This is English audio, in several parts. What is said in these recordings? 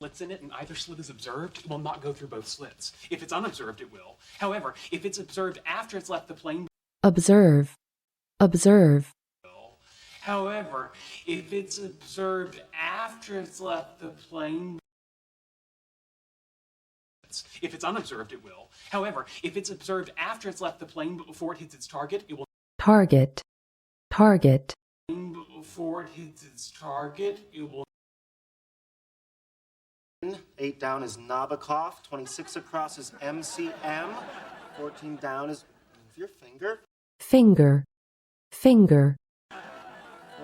slits in it and either slit is observed, it will not go through both slits. If it's unobserved, it will. However, if it's observed after it's left the plane, observe, observe, however, if it's observed after it's left the plane, if it's unobserved, it will. However, if it's observed after it's left the plane but before it hits its target, it will. target, target, Before it hits its target, it will. 8 down is Nabokov. 26 across is MCM. 14 down is move your finger. finger, finger,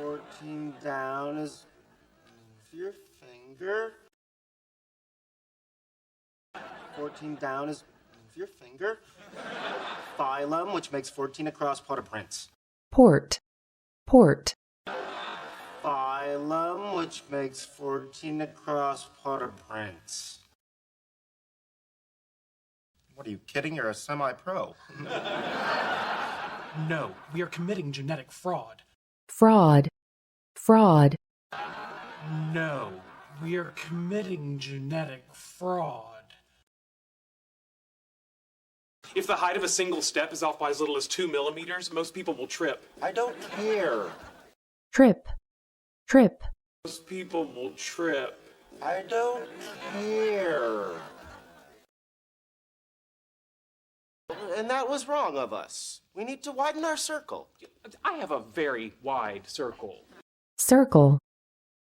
14 down is move your finger. 14 down is move your finger. Phylum, which makes 14 across Port-au-Prince. port, port, Phylum, which makes 14 across Port-au-Prince. What are you kidding? You're a semi-pro. No, we are committing genetic fraud. fraud, fraud, No, we are committing genetic fraud. If the height of a single step is off by as little as 2 millimeters, most people will trip. I don't care. trip, trip, Most people will trip. I don't care. And that was wrong of us. We need to widen our circle. I have a very wide circle. circle,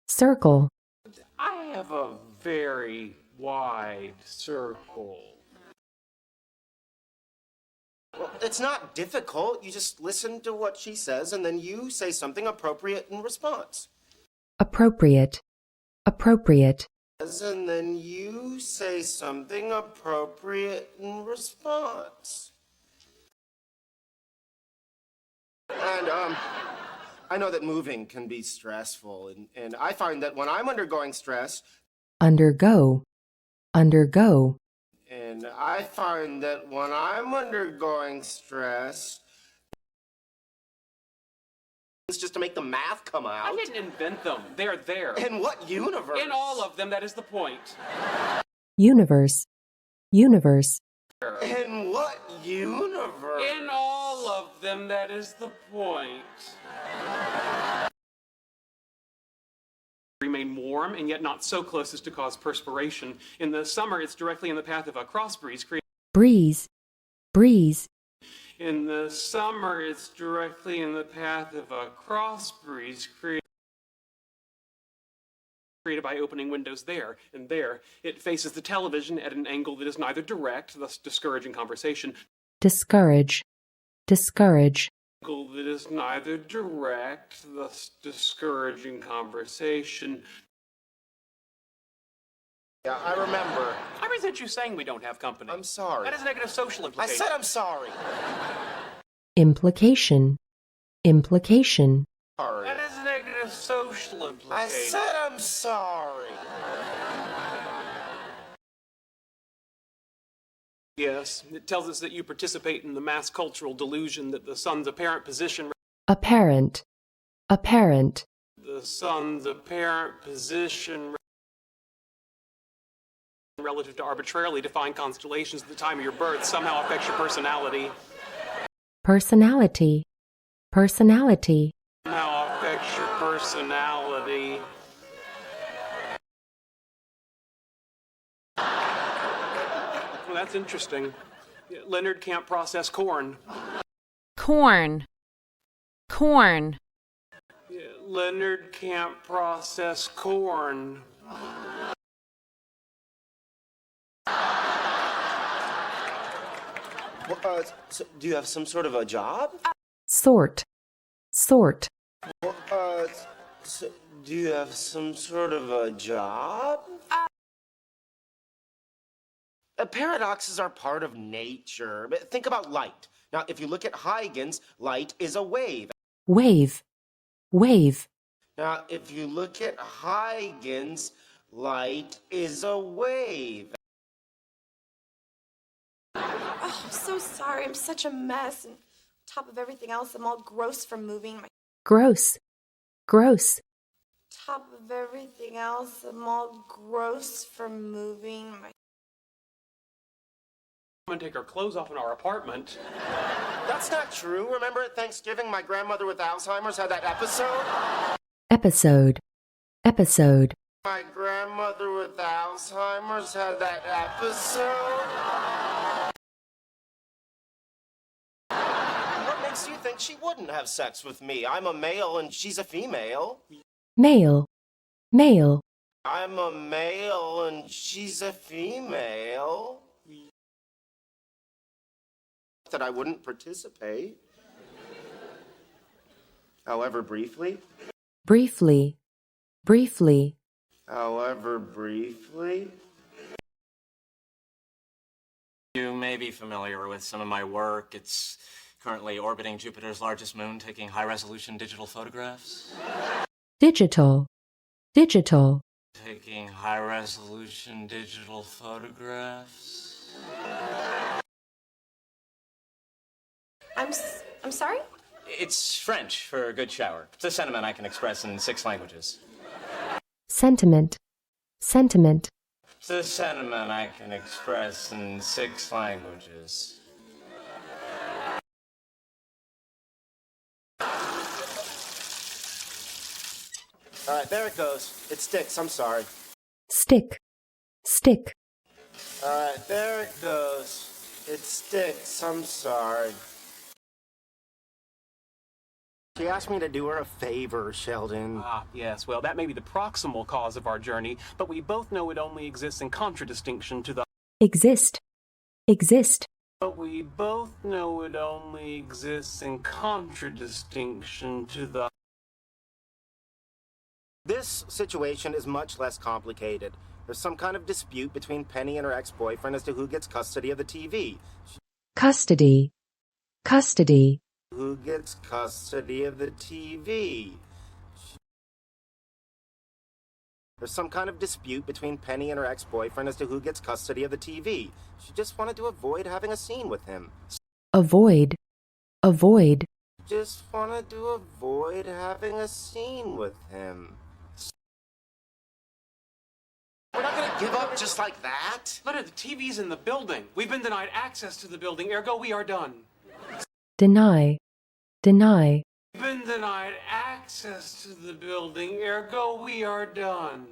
circle, I have a very wide circle. Well, it's not difficult. You just listen to what she says, and then you say something appropriate in response. appropriate, appropriate, And then you say something appropriate in response. And, I know that moving can be stressful, and I find that when I'm undergoing stress, undergo, undergo, and I find that when I'm undergoing stress, it's just to make the math come out. I didn't invent them. They're there. In what universe? In all of them, that is the point. universe, universe, In what universe? In all of them, that is the point. Remain warm and yet not so close as to cause perspiration. In the summer, it's directly in the path of a cross breeze. breeze, breeze, In the summer, it's directly in the path of a cross breeze created by opening windows there and there. It faces the television at an angle that is neither direct, thus discouraging conversation, discourage, discourage, angle that is neither direct, thus discouraging conversation. Yeah, I remember. I resent you saying we don't have company. I'm sorry. That has negative social I implications. said I'm sorry. implication, implication, Sorry. That has negative social I implications. said I'm sorry. Yes, it tells us that you participate in the mass cultural delusion that the sun's apparent position apparent, apparent, relative to arbitrarily defined constellations at the time of your birth somehow affects your personality. personality, personality, Somehow affects your personality. Well, that's interesting. Leonard can't process corn. corn, corn, Leonard can't process corn. Well, so do you have some sort of a job? sort, sort, Well, so do you have some sort of a job? Paradoxes are part of nature. But think about light. Now, if you look at Huygens, light is a wave. wave, wave, Now, if you look at Huygens, light is a wave. Oh, I'm so sorry. I'm such a mess. And on top of everything else, I'm all gross from moving. gross, gross, top of everything else, I'm all gross from moving. And take our clothes off in our apartment. That's not true. Remember at Thanksgiving, my grandmother with Alzheimer's had that episode? Episode. Episode. My grandmother with Alzheimer's had that episode? What makes you think she wouldn't have sex with me? I'm a male and she's a female. Male. Male. I'm a male and she's a female. That I wouldn't participate. However briefly. Briefly. Briefly. However briefly. You may be familiar with some of my work. It's currently orbiting Jupiter's largest moon, taking high-resolution digital photographs. Digital. Digital. Taking high-resolution digital photographs. I'm sorry? It's French for a good shower. It's a sentiment I can express in 6 languages. Sentiment. Sentiment. It's a sentiment I can express in 6 languages. All right, there it goes. It sticks. I'm sorry. Stick. Stick. All right, there it goes. It sticks. I'm sorry. She asked me to do her a favor, Sheldon. Ah, yes, well, that may be the proximal cause of our journey, but we both know it only exists in contradistinction to the... Exist. Exist. But we both know it only exists in contradistinction to the... This situation is much less complicated. There's some kind of dispute between Penny and her ex-boyfriend as to who gets custody of the TV. Custody. Custody. Who gets custody of the TV? There's some kind of dispute between Penny and her ex-boyfriend as to who gets custody of the TV. She just wanted to avoid having a scene with him. Avoid. Avoid. Just wanted to avoid having a scene with him. We're not gonna give up just like that. Letter, the TV's in the building. We've been denied access to the building, ergo we are done. Deny. Deny. We've been denied access to the building, ergo we are done.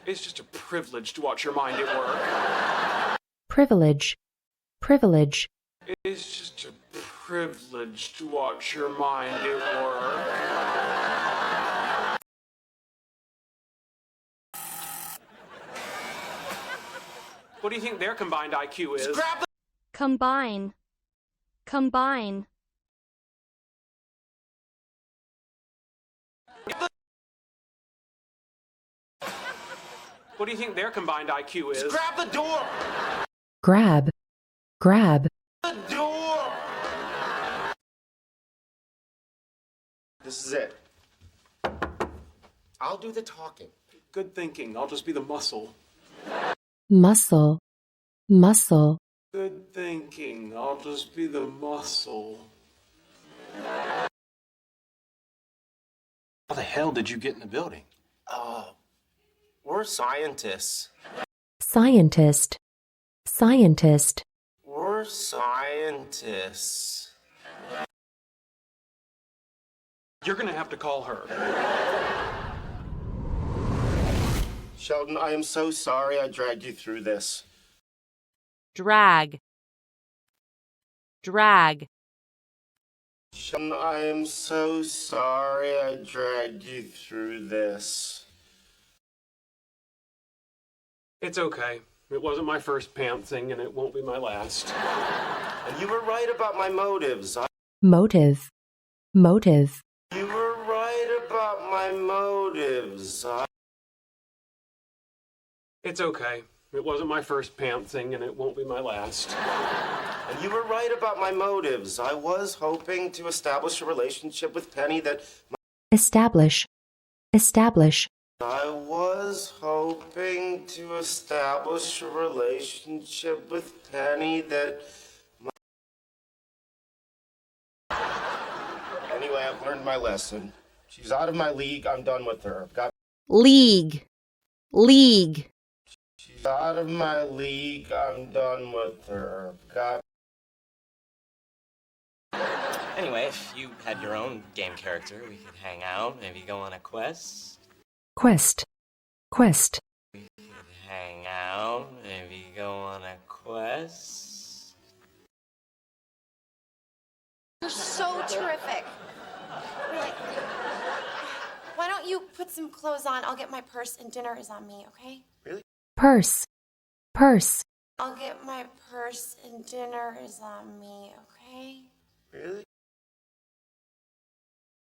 It's just a privilege to watch your mind at work. Privilege. Privilege. It's just a privilege to watch your mind at work. What do you think their combined IQ is? Grab the Combine. Combine. What do you think their combined IQ is? grab the door! Grab. Grab. The door! This is it. I'll do the talking. Good thinking. I'll just be the muscle. Muscle. Muscle. Good thinking. I'll just be the muscle. How the hell did you get in the building? We're scientists. Scientist. Scientist. We're scientists. You're gonna have to call her. Sheldon, I am so sorry I dragged you through this. Drag. Drag. Sheldon, I am so sorry I dragged you through this. It's okay. It wasn't my first pantsing, and it won't be my last. And you were right about my motives. Motive. Motive. You were right about my motives. It's okay. It wasn't my first pantsing, and it won't be my last. And you were right about my motives. I was hoping to establish a relationship with Penny that... Establish. Establish. I was hoping to establish a relationship with Penny that... have learned my lesson. She's out of my league. I'm done with her. I've got. league, league, She's out of my league. I'm done with her. I've got. Anyway, if you had your own game character, we could hang out, maybe go on a quest. quest, quest, We could hang out, maybe go on a quest. You're so terrific. Really. Why don't you put some clothes on? I'll get my purse and dinner is on me, okay? purse, purse, I'll get my purse and dinner is on me, okay? Really?